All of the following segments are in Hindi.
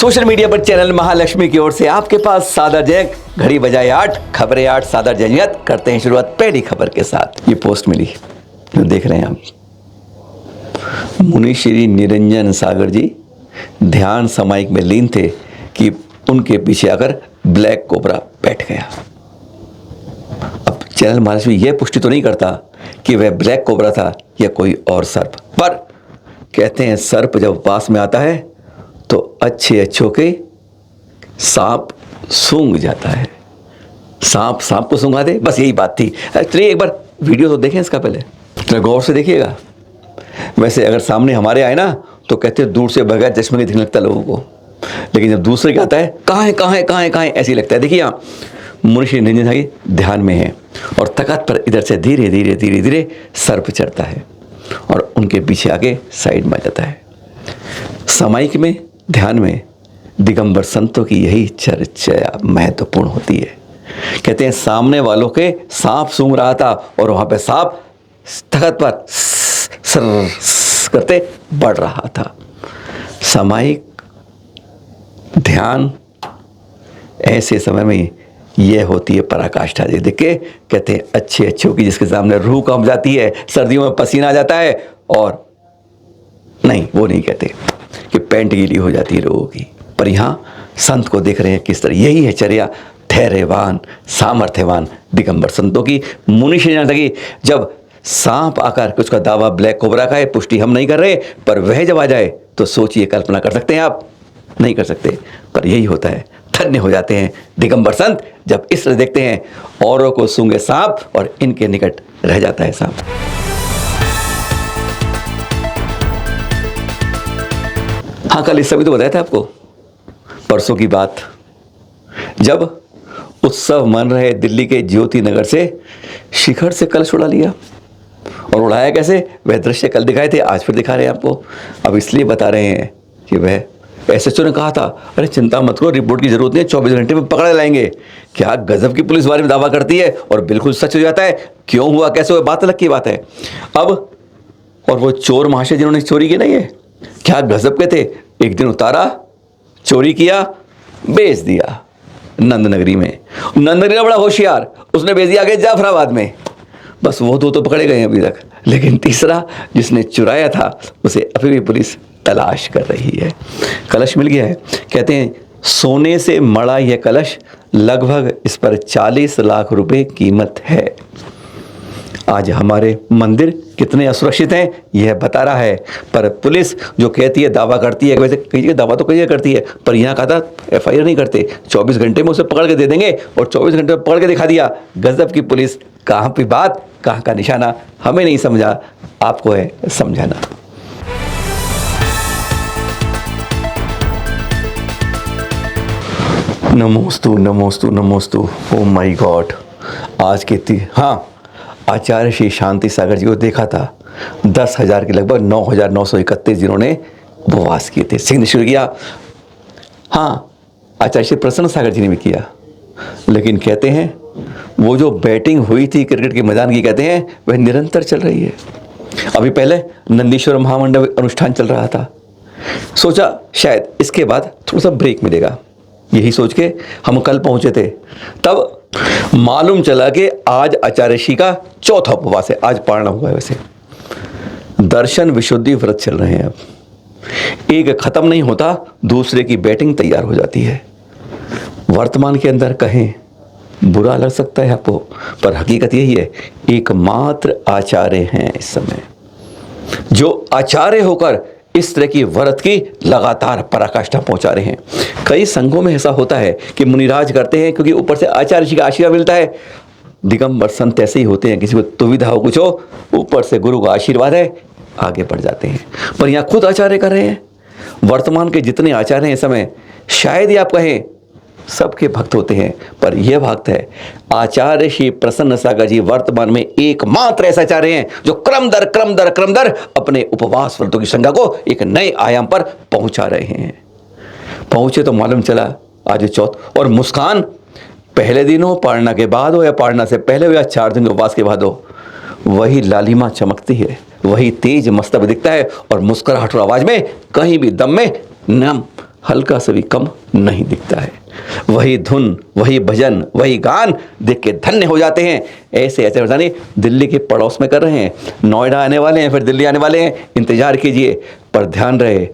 सोशल मीडिया पर चैनल महालक्ष्मी की ओर से आपके पास सादर जय, घड़ी बजाए 8, खबरें 8, सादर जयत। करते हैं शुरुआत पहली खबर के साथ। ये पोस्ट मिली जो देख रहे हैं आप, मुनि श्री निरंजन सागर जी ध्यान समाइक में लीन थे कि उनके पीछे आकर ब्लैक कोबरा बैठ गया। अब चैनल महालक्ष्मी यह पुष्टि तो नहीं करता कि वह ब्लैक कोबरा था या कोई और सर्प, पर कहते हैं सर्प जब पास में आता है तो अच्छे अच्छों के सांप सूंघ जाता है। सांप को सूंघा दे, बस यही बात थी। चलिए एक बार वीडियो तो देखें इसका, पहले थोड़ा गौर से देखिएगा। वैसे अगर सामने हमारे आए ना तो कहते हैं दूर से बगैर चश्मे के दिखने लगता है लोगों को, लेकिन जब दूसरे का आता है कहाँ है ऐसी लगता है। देखिए यहाँ मुनि निरंजन सागर ध्यान में है और तख्त पर इधर से धीरे धीरे सर्प चढ़ता है और उनके पीछे आके साइड में आ जाता है। समाइक में ध्यान में दिगंबर संतों की यही चर्चा महत्वपूर्ण होती है। कहते हैं सामने वालों के सांप सूंघ रहा था और वहां पे सांप तख्त पर सर करते बढ़ रहा था। समाइक ध्यान ऐसे समय में यह होती है पराकाष्ठा। देख के कहते हैं अच्छे अच्छों की जिसके सामने रूह कांप जाती है, सर्दियों में पसीना आ जाता है, और नहीं वो नहीं कहते कि पैंट गीली हो जाती है लोगों की, पर यहाँ संत को देख रहे हैं किस तरह। यही है चर्या धैर्यवान सामर्थ्यवान दिगंबर संतों की। मुनि की जब सांप आकर उसका दावा ब्लैक कोबरा का है, पुष्टि हम नहीं कर रहे, पर वह जब आ जाए तो सोचिए, कल्पना कर सकते हैं आप? नहीं कर सकते, पर यही होता है। धन्य हो जाते हैं दिगंबर संत जब इस तरह देखते हैं औरों को सूंघे सांप और इनके निकट रह जाता है सांप। हाँ, कल इस समय तो बताया था आपको, परसों की बात, जब उत्सव मन रहे दिल्ली के ज्योति नगर से शिखर से कलश उड़ा लिया। और उड़ाया कैसे, वह दृश्य कल दिखाए थे, आज फिर दिखा रहे हैं आपको। अब इसलिए बता रहे हैं कि वह एसएचओ ने कहा था, अरे चिंता मत करो, रिपोर्ट की जरूरत नहीं है, 24 घंटे में पकड़ लाएंगे। क्या गजब की पुलिस बारे में दावा करती है और बिल्कुल सच हो जाता है। क्यों हुआ, कैसे हुआ, बात अलग की बात है। अब और वो चोर महाशय जिन्होंने चोरी की नहीं है, क्या गजब के थे। एक दिन उतारा, चोरी किया, बेच दिया नंदनगरी में। नंदनगरी बड़ा होशियार, उसने बेच दिया आगे जाफराबाद में। बस वो दो तो पकड़े गए हैं अभी तक, लेकिन तीसरा जिसने चुराया था उसे अभी भी पुलिस तलाश कर रही है। कलश मिल गया है। कहते हैं सोने से मड़ा यह कलश, लगभग इस पर 40 लाख रुपए कीमत है। आज हमारे मंदिर कितने असुरक्षित हैं यह बता रहा है, पर पुलिस जो कहती है, दावा करती है, वैसे कई दावा तो कई करती है, पर यहाँ कहा था एफआईआर नहीं करते, 24 घंटे में उसे पकड़ के दे देंगे, और 24 घंटे में पकड़ के दिखा दिया। गजब की पुलिस, कहाँ की बात कहाँ का निशाना, हमें नहीं समझा, आपको है समझाना। नमोस्तु नमोस्तु नमोस्तु, ओ माय गॉड। आज के हाँ, आचार्य श्री शांति सागर जी को देखा था, 10,000 के लगभग 9,931 जिन्होंने उपवास किए थे, सिंह शुरू किया। हाँ, आचार्य श्री प्रसन्न सागर जी ने भी किया, लेकिन कहते हैं वो जो बैटिंग हुई थी क्रिकेट के मैदान की, कहते हैं वह निरंतर चल रही है। अभी पहले नंदीश्वर महामंडल अनुष्ठान चल रहा था, सोचा शायद इसके बाद थोड़ा सा ब्रेक मिलेगा, यही सोच के हम कल पहुंचे थे। तब मालूम चला कि आज आचार्य श्री का चौथा उपवास है, आज पारना हुआ है। वैसे दर्शन विशुद्धि व्रत चल रहे हैं। अब एक खत्म नहीं होता, दूसरे की बैटिंग तैयार हो जाती है। वर्तमान के अंदर कहें बुरा लग सकता है आपको, पर हकीकत यही है, एकमात्र आचार्य हैं इस समय जो आचार्य होकर इस तरह की व्रत की लगातार पराकाष्ठा पहुंचा रहे हैं। कई संघों में ऐसा होता है कि मुनिराज करते हैं क्योंकि ऊपर से आचार्य जी का आशीर्वाद मिलता है। दिगंबर संत ऐसे ही होते हैं, किसी को दुविधा हो कुछ हो, ऊपर से गुरु का आशीर्वाद है, आगे बढ़ जाते हैं। पर यहाँ खुद आचार्य कर रहे हैं। वर्तमान के जितने आचार्य हैं इस समय, शायद ही आप कहें सबके भक्त होते हैं, पर यह भक्त है आचार्य श्री प्रसन्न सागर जी वर्तमान में एकमात्र ऐसा आचार्य हैं जो क्रम दर अपने उपवास व्रतों की संख्या को एक नए आयाम पर पहुंचा रहे हैं। पहुंचे तो मालूम चला आज चौथ, और मुस्कान पहले दिन हो, पारना के बाद हो, या पारना से पहले हो, या 4 दिन के उपवास के बाद हो, वही लालिमा चमकती है, वही तेज मस्तक दिखता है, और मुस्कुराहट और आवाज में कहीं भी दम में हल्का सा भी कम नहीं दिखता है। वही धुन, वही भजन, वही गान देख के धन्य हो जाते हैं। ऐसे ऐसे जाने दिल्ली के पड़ोस में कर रहे हैं, नोएडा आने वाले हैं, फिर दिल्ली आने वाले हैं, इंतजार कीजिए। पर ध्यान रहे,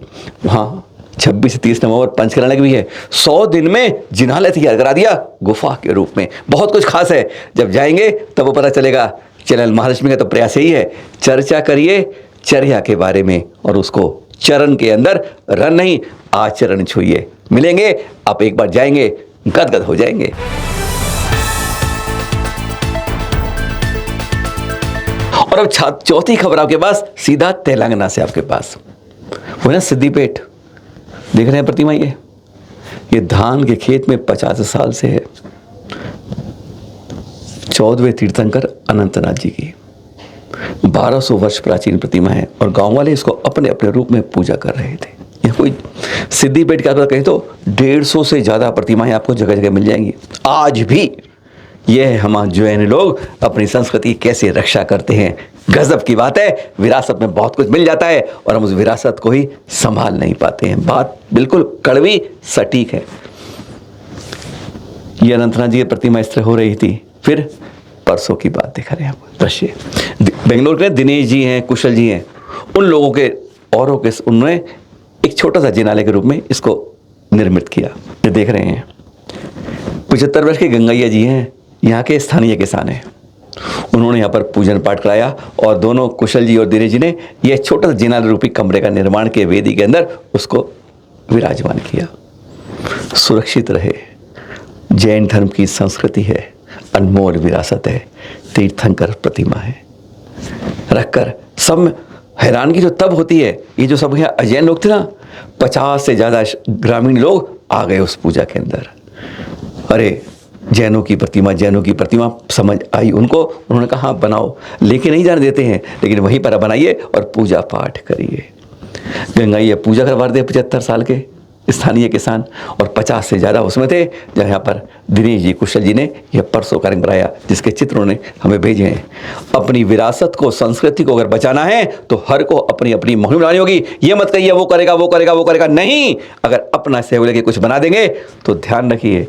वहाँ 26 से 30 नवंबर पंचकर्णा की भी है। 100 दिन में जिन्हालय तैयार करा दिया गुफा के रूप में। बहुत कुछ खास है, जब जाएंगे तब वो पता चलेगा। चैनल महालक्ष्मी का तो प्रयास यही है, चर्चा करिए चर्या के बारे में और उसको चरण के अंदर रन नहीं आचरण छुइए। मिलेंगे, आप एक बार जाएंगे गदगद हो जाएंगे। और अब चौथी खबर आपके पास सीधा तेलंगाना से आपके पास, वो ना सिद्दीपेट देख रहे हैं प्रतिमा। ये धान के खेत में 50 साल से है। 14वें तीर्थंकर अनंतनाथ जी की 1200 वर्ष प्राचीन प्रतिमा है और गांव वाले इसको अपने अपने रूप में पूजा कर रहे थे। यह कोई सिद्दीपेट के आसपास कहीं तो 150 से ज़्यादा प्रतिमाएं आपको जगह जगह मिल जाएंगी। आज भी यह हम जैन लोग अपनी संस्कृति कैसे रक्षा करते हैं, गजब की बात है। विरासत में बहुत कुछ मिल जाता है और हम उस विरासत को ही संभाल नहीं पाते हैं। बात बिल्कुल कड़वी सटीक है। ये अनंतनाथ जी की प्रतिमा इस तरह हो रही थी। फिर परसों की बात दिखा रहे हैं आपको दृश्य, बेंगलोर के दिनेश जी हैं, कुशल जी हैं, उन लोगों के औरों के उन्होंने एक छोटा सा जिनालय के रूप में इसको निर्मित किया। ये देख रहे हैं 75 वर्ष के गंगैया जी हैं, यहाँ के स्थानीय किसान हैं। उन्होंने यहाँ पर पूजन पाठ कराया और दोनों कुशल जी और दिनेश जी ने यह छोटा सा जिनालय रूपी कमरे का निर्माण के वेदी के अंदर उसको विराजमान किया। सुरक्षित रहे, जैन धर्म की संस्कृति है, अनमोल विरासत है, तीर्थंकर प्रतिमा है। रखकर सब हैरानगी जो तब होती है, ये जो सब यहाँ अजैन लोग थे ना, 50 से ज़्यादा ग्रामीण लोग आ गए उस पूजा के अंदर। अरे जैनों की प्रतिमा समझ आई उनको। उन्होंने कहा हाँ बनाओ, लेके नहीं जाने देते हैं, लेकिन वहीं पर बनाइए और पूजा पाठ करिए। गंगाइया पूजा करवा दे 75 साल के स्थानीय किसान और 50 से ज़्यादा उसमें थे। जहाँ पर दिनेश जी, कुशल जी ने यह परसों कार्यक्रम कराया, जिसके चित्र उन्होंने हमें भेजे हैं। अपनी विरासत को, संस्कृति को अगर बचाना है तो हर को अपनी अपनी मुहिम बनानी होगी। ये मत कहिए वो करेगा, नहीं। अगर अपना सहयोग लेके कुछ बना देंगे तो ध्यान रखिए,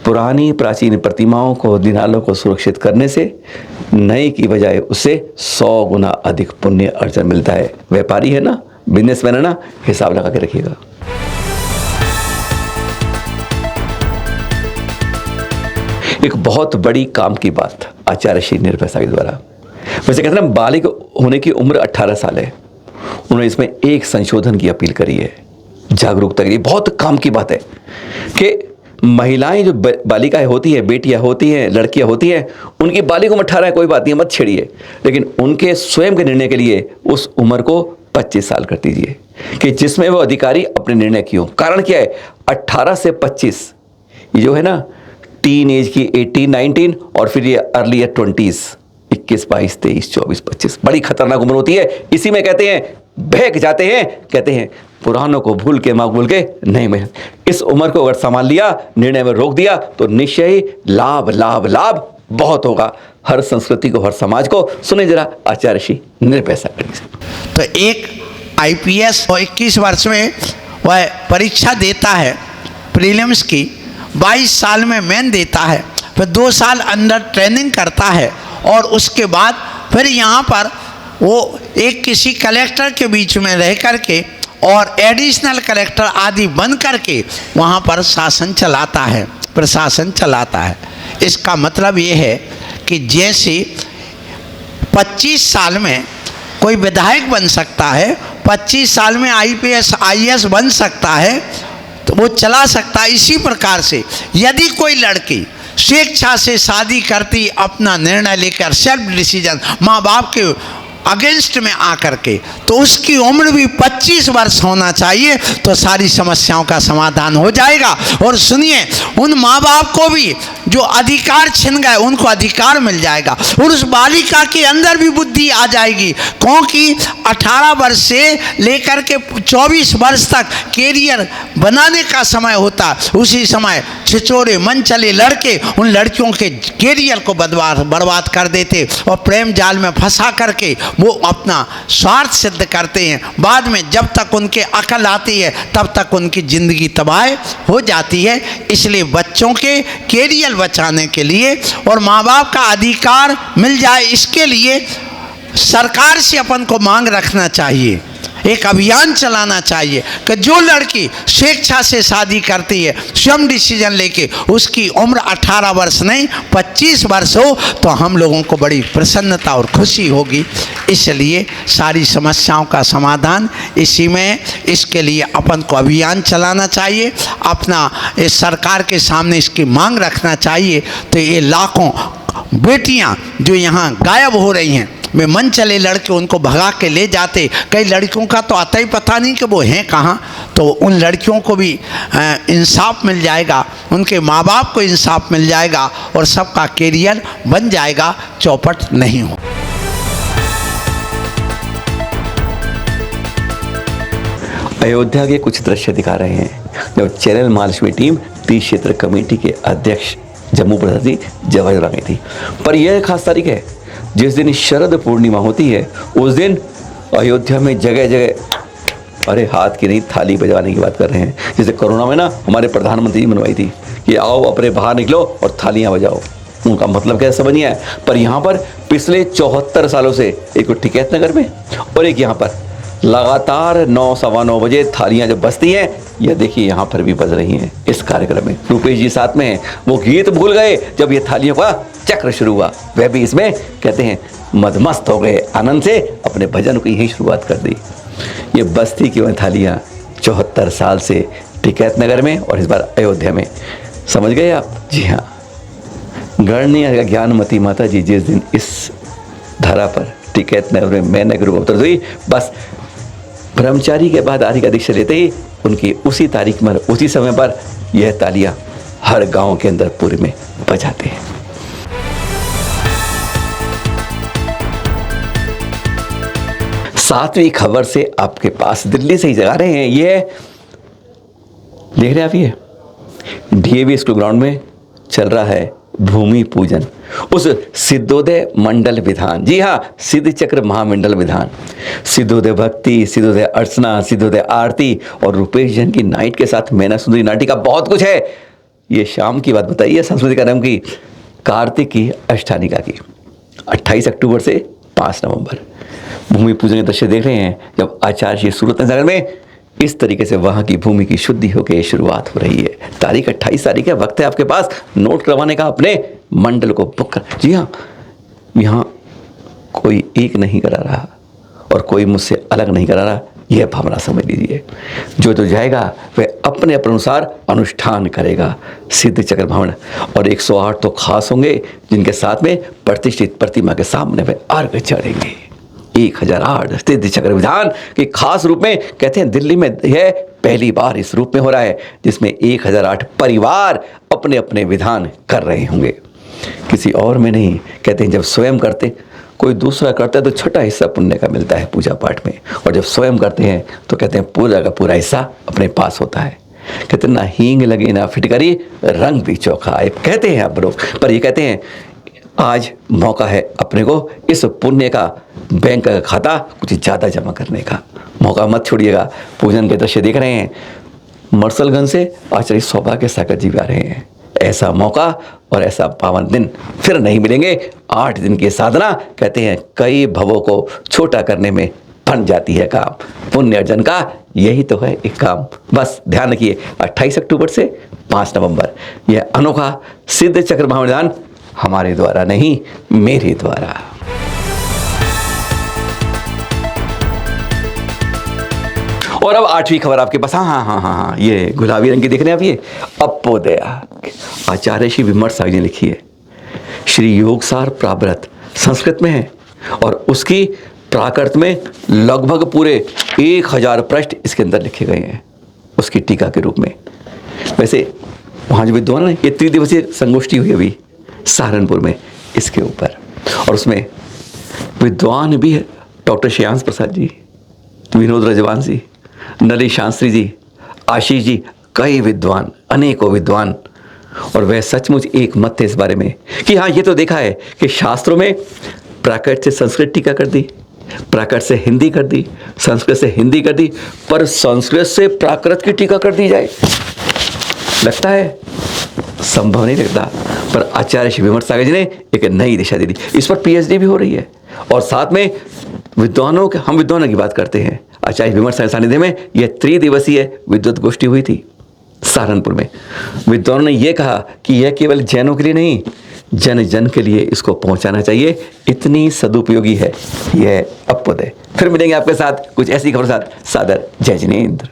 पुरानी प्राचीन प्रतिमाओं को, दिनालों को सुरक्षित करने से नए की बजाय उससे 100 गुना अधिक पुण्य अर्जन मिलता है। व्यापारी है ना, बिजनेसमैन है ना, हिसाब लगा के रखिएगा। एक बहुत बड़ी काम की बात आचार्य श्री निर्भय साहब द्वारा, वैसे कहते हैं बालिग होने की उम्र 18 साल है। उन्होंने इसमें एक संशोधन की अपील करी है, जागरूकता के लिए। बहुत काम की बात है कि महिलाएं जो बालिकाएं होती हैं, बेटियां होती हैं, लड़कियां होती हैं, उनकी बालिग उम्र 18 है, कोई बात नहीं, मत छेड़िए, लेकिन उनके स्वयं के निर्णय के लिए उस उम्र को 25 साल कर दीजिए कि जिसमें वो अधिकारी अपने निर्णय की हो। कारण क्या है, 18 से 25 ये जो है ना, टीन एज की 18, 19 और फिर ये अर्ली 20s 21, 22, 23, 24, 25 बड़ी खतरनाक उम्र होती है। इसी में कहते हैं बहक जाते हैं, कहते हैं पुरानों को भूल के मकबूल के नहीं में। इस उम्र को अगर संभाल लिया, निर्णय में रोक दिया तो निश्चय ही लाभ लाभ लाभ बहुत होगा हर संस्कृति को, हर समाज को। सुने जरा आचार्य श्री निर्भय सागर से। तो एक IPS 21 वर्ष में वह परीक्षा देता है प्रीलिम्स की, 22 साल में मेन देता है, फिर 2 साल अंडर ट्रेनिंग करता है और उसके बाद फिर यहाँ पर वो एक किसी कलेक्टर के बीच में रह करके और एडिशनल कलेक्टर आदि बन करके वहाँ पर शासन चलाता है, प्रशासन चलाता है। इसका मतलब ये है कि जैसे 25 साल में कोई विधायक बन सकता है, 25 साल में IPS IAS बन सकता है, तो वो चला सकता है। इसी प्रकार से यदि कोई लड़की स्वेच्छा से शादी करती, अपना निर्णय लेकर, सेल्फ डिसीजन, माँ बाप के अगेंस्ट में आकर के, तो उसकी उम्र भी 25 वर्ष होना चाहिए, तो सारी समस्याओं का समाधान हो जाएगा। और सुनिए, उन माँ बाप को भी जो अधिकार छिन गए उनको अधिकार मिल जाएगा और उस बालिका के अंदर भी बुद्धि आ जाएगी, क्योंकि 18 वर्ष से लेकर के 24 वर्ष तक कैरियर बनाने का समय होता है। उसी समय छिछोरे मन चले लड़के उन लड़कियों के कैरियर को बर्बाद कर देते और प्रेम जाल में फंसा करके वो अपना स्वार्थ सिद्ध करते हैं। बाद में जब तक उनके अकल आती है तब तक उनकी ज़िंदगी तबाह हो जाती है। इसलिए बच्चों के कैरियर बचाने के लिए और माँ बाप का अधिकार मिल जाए, इसके लिए सरकार से अपन को मांग रखना चाहिए, एक अभियान चलाना चाहिए कि जो लड़की स्वेच्छा से शादी करती है, स्वयं डिसीजन लेके, उसकी उम्र 18 वर्ष नहीं 25 वर्ष हो तो हम लोगों को बड़ी प्रसन्नता और खुशी होगी। इसलिए सारी समस्याओं का समाधान इसी में, इसके लिए अपन को अभियान चलाना चाहिए, अपना इस सरकार के सामने इसकी मांग रखना चाहिए। तो ये लाखों बेटियां जो यहाँ गायब हो रही हैं, वे मन चले लड़के उनको भगा के ले जाते, कई लड़कियों का तो आता ही पता नहीं कि वो हैं कहाँ, तो उन लड़कियों को भी इंसाफ मिल जाएगा, उनके माँ बाप को इंसाफ मिल जाएगा और सबका कैरियर बन जाएगा, चौपट नहीं हो। अयोध्या के कुछ दृश्य दिखा रहे हैं जब चैनल महालक्ष्मी टीम 30 क्षेत्र कमेटी के अध्यक्ष जम्मू प्रसाद जी जवाहर गई थी। पर यह खास तारीख है जिस दिन शरद पूर्णिमा होती है, उस दिन अयोध्या में जगह जगह, अरे हाथ की नहीं थाली बजाने की बात कर रहे हैं, जैसे कोरोना में ना हमारे प्रधानमंत्री जी मनवाई थी कि आओ अपने बाहर निकलो और थालियां बजाओ। उनका मतलब क्या समझ नहीं आया, पर यहाँ पर पिछले 74 सालों से एक टिकैत नगर में और एक यहाँ पर लगातार 9 सवा 9 बजे थालियां जब बजती हैं, यह देखिए यहाँ पर भी बज रही हैं इस कार्यक्रम में। रूपेश जी साथ में हैं, वो गीत भूल गए जब ये थालियों का चक्र शुरू हुआ, वह भी इसमें कहते हैं मदमस्त हो गए आनंद से, अपने भजन की यही शुरुआत कर दी। ये बस्ती की वह थालियाँ 74 साल से टिकैत नगर में और इस बार अयोध्या में, समझ गए आप? जी हाँ, गणनीय ज्ञानमती माता जी जिस दिन इस धरा पर टिकैत नगर में मैं नगर अवतरित हुई, बस ब्रह्मचारी के बाद आदि का दीक्षा लेते ही उनकी उसी तारीख में उसी समय पर यह तालियां हर गांव के अंदर पूरे में बजाते हैं। सातवीं खबर से आपके पास दिल्ली से ही जगा रहे हैं, ये देख रहे हैं आप, ये डीएवी स्कूल ग्राउंड में चल रहा है भूमि पूजन उस सिद्धोदय मंडल विधान। जी हाँ, सिद्ध चक्र महामंडल विधान, सिद्धोदय भक्ति, सिद्धोदय अर्चना, सिद्धोदय आरती और रूपेश जैन की नाइट के साथ मैना सुंदरी नाटिका, बहुत कुछ है। ये शाम की बात बताइए, संस्कृति कार्यक्रम की कार्तिक की अष्टानिका की 28 अक्टूबर से 5 नवंबर भूमि पूजन के दृश्य देख रहे हैं जब आचार्य श्री सूरत नगर में इस तरीके से वहाँ की भूमि की शुद्धि होकर शुरुआत हो रही है। तारीख 28 तारीख है, वक्त है आपके पास नोट करवाने का, अपने मंडल को बुक कर। जी हाँ, यहाँ कोई एक नहीं करा रहा और कोई मुझसे अलग नहीं करा रहा, यह भावना समझ लीजिए। जो जाएगा वह अपने अपने अनुसार अनुष्ठान करेगा। सिद्ध चक्र भवन और 108 तो खास होंगे जिनके साथ में प्रतिष्ठित प्रतिमा के सामने वे अर्घ चढ़ेंगे। 1008 सिद्ध चक्र विधान के खास रूप में कहते हैं दिल्ली में यह पहली बार इस रूप में हो रहा है, जिसमें 1008 परिवार अपने अपने विधान कर रहे होंगे, किसी और में नहीं। कहते हैं जब स्वयं करते कोई दूसरा करता है तो छोटा हिस्सा पुण्य का मिलता है पूजा पाठ में, और जब स्वयं करते हैं तो कहते हैं पूरा का पूरा हिस्सा अपने पास होता है। कहते हैं ना हींग लगे ना फिटकरी, रंग भी चोखा आए, कहते हैं आप लोग। पर ये कहते हैं आज मौका है अपने को इस पुण्य का बैंक का खाता कुछ ज़्यादा जमा करने का, मौका मत छोड़िएगा। पूजन के दृश्य देख रहे हैं, मरसलगंज से आचार्य सौभाग्य सागर जी भी आ रहे हैं। ऐसा मौका और ऐसा पावन दिन फिर नहीं मिलेंगे। 8 दिन की साधना कहते हैं कई भवों को छोटा करने में बन जाती है काम। पुण्य अर्जन का यही तो है एक काम। बस ध्यान रखिए 28 अक्टूबर से 5 नवंबर यह अनोखा सिद्ध चक्र महाविधान हमारे द्वारा नहीं, मेरे द्वारा। और अब 8वीं खबर आपके पास। हाँ, ये गुलाबी रंग की देख रहे हैं आप, ये अप्पोदया आचार्य श्री विमर्श साहब ने लिखी है। श्री योगसार प्राव्रत संस्कृत में है और उसकी प्राकृत में लगभग पूरे 1000 पृष्ठ इसके अंदर लिखे गए हैं उसकी टीका के रूप में। वैसे वहाँ जो विद्वान है, ये त्रिदिवसीय संगोष्ठी हुई अभी सहारनपुर में इसके ऊपर, और उसमें विद्वान भी है डॉक्टर श्रेयांश प्रसाद जी, विनोद रजवान जी, नलिनी शास्त्री जी, आशीष जी, कई विद्वान, अनेकों विद्वान। और वह सचमुच एक मत थे इस बारे में कि हाँ, ये तो देखा है कि शास्त्रों में प्राकृत से संस्कृत टीका कर दी, प्राकृत से हिंदी कर दी, संस्कृत से हिंदी कर दी, पर संस्कृत से प्राकृत की टीका कर दी जाए, लगता है संभव नहीं लगता। पर आचार्य श्री विमर्श सागर जी ने एक नई दिशा दे दी। इस पर पीएचडी भी हो रही है, और साथ में विद्वानों के, हम विद्वानों की बात करते हैं, आचार्य विमर्श सागर सानिध्य में यह त्रिदिवसीय विद्वत गोष्ठी हुई थी सहारनपुर में। विद्वानों ने यह कहा कि यह केवल जैनों के लिए नहीं, जन जन के लिए इसको पहुंचाना चाहिए, इतनी सदुपयोगी है यह अभ्युदय। फिर मिलेंगे आपके साथ कुछ ऐसी खबर साथ। सादर जय जिनेंद्र।